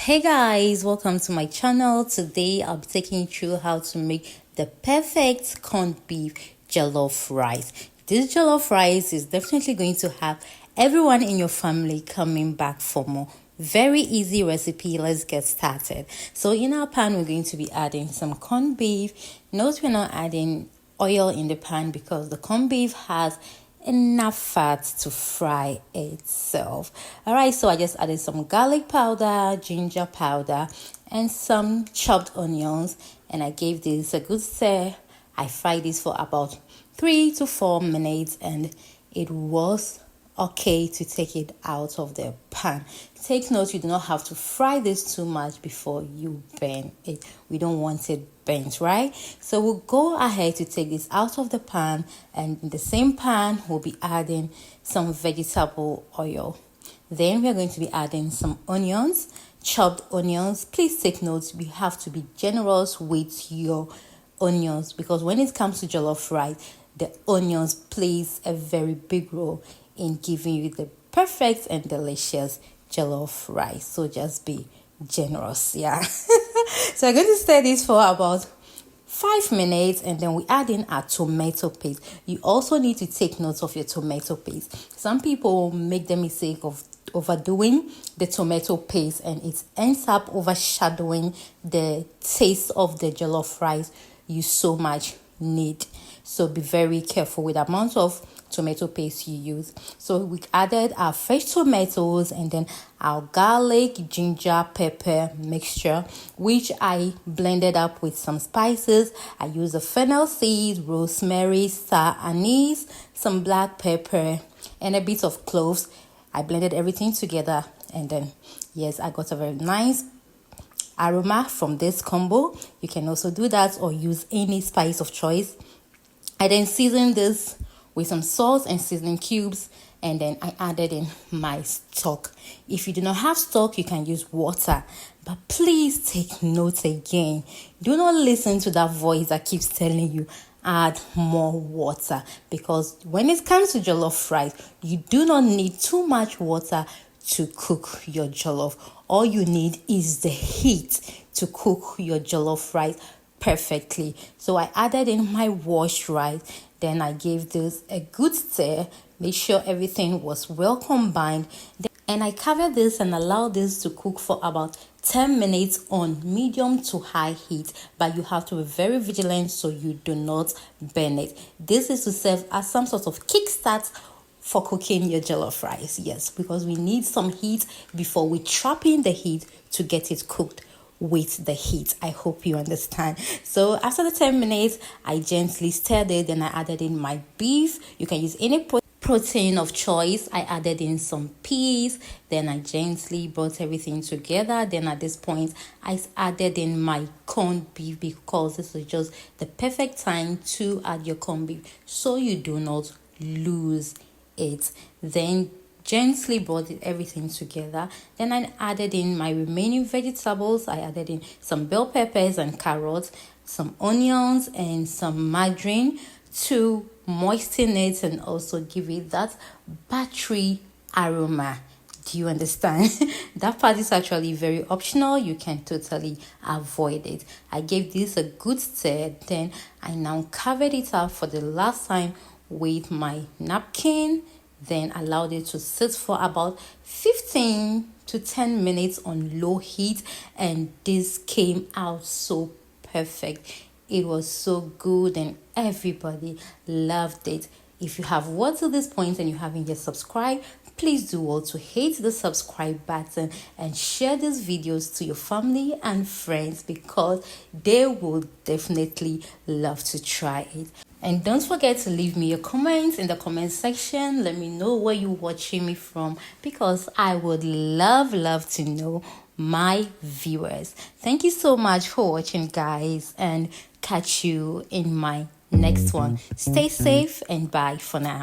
Hey guys, welcome to my channel. Today I'll be taking you through how to make the perfect corned beef jollof rice. This jollof rice is definitely going to have everyone in your family coming back for more. Very easy recipe. Let's get started. So in our pan we're going to be adding some corned beef. Note we're not adding oil in the pan because the corned beef has enough fat to fry itself. All right, so I just added some garlic powder, ginger powder, and some chopped onions, and I gave this a good stir. I fried this for about 3 to 4 minutes, and it was okay to take it out of the pan. Take note, you do not have to fry this too much before you burn it. We don't want it burnt, right? So we'll go ahead to take this out of the pan, and in the same pan we'll be adding some vegetable oil. Then we're going to be adding some onions, chopped onions. Please take note, we have to be generous with your onions because when it comes to jollof rice, the onions plays a very big role in giving you the perfect and delicious jollof rice. So just be generous, yeah. So I'm going to stir this for about 5 minutes, and then we add in our tomato paste. You also need to take note of your tomato paste. Some people make the mistake of overdoing the tomato paste, and it ends up overshadowing the taste of the jollof rice you so much need. So be very careful with the amount of tomato paste you use. So we added our fresh tomatoes and then our garlic, ginger, pepper mixture, which I blended up with some spices. I used a fennel seed, rosemary, star anise, some black pepper, and a bit of cloves. I blended everything together, and then yes, I got a very nice aroma from this combo. You can also do that or use any spice of choice. I then seasoned this with some salt and seasoning cubes, and then I added in my stock. If you do not have stock, you can use water, but please take note again. Do not listen to that voice that keeps telling you add more water, because when it comes to jollof rice, you do not need too much water to cook your jollof. All you need is the heat to cook your jollof rice perfectly. So I added in my washed rice, then I gave this a good stir, made sure everything was well combined, and I covered this and allowed this to cook for about 10 minutes on medium to high heat, but you have to be very vigilant so you do not burn it. This is to serve as some sort of kickstart for cooking your jollof rice. Yes, because we need some heat before we trap in the heat to get it cooked with the heat. I hope you understand. So after the 10 minutes, I gently stirred it, then I added in my beef. You can use any protein of choice. I added in some peas, then I gently brought everything together. Then at this point, I added in my corned beef because this is just the perfect time to add your corned beef so you do not lose it. Then gently brought everything together. Then I added in my remaining vegetables. I added in some bell peppers and carrots, some onions, and some margarine to moisten it and also give it that buttery aroma. Do you understand? That part is actually very optional. You can totally avoid it. I gave this a good stir. Then I now covered it up for the last time with my napkin. Then allowed it to sit for about 15 to 10 minutes on low heat, and this came out so perfect. It was so good and everybody loved it. If you have watched to this point and you haven't yet subscribed, please do also hit the subscribe button and share these videos to your family and friends because they will definitely love to try it. And don't forget to leave me your comments in the comment section. Let me know where you're watching me from because I would love to know my viewers. Thank you so much for watching, guys, and catch you in my next one. Stay safe and bye for now.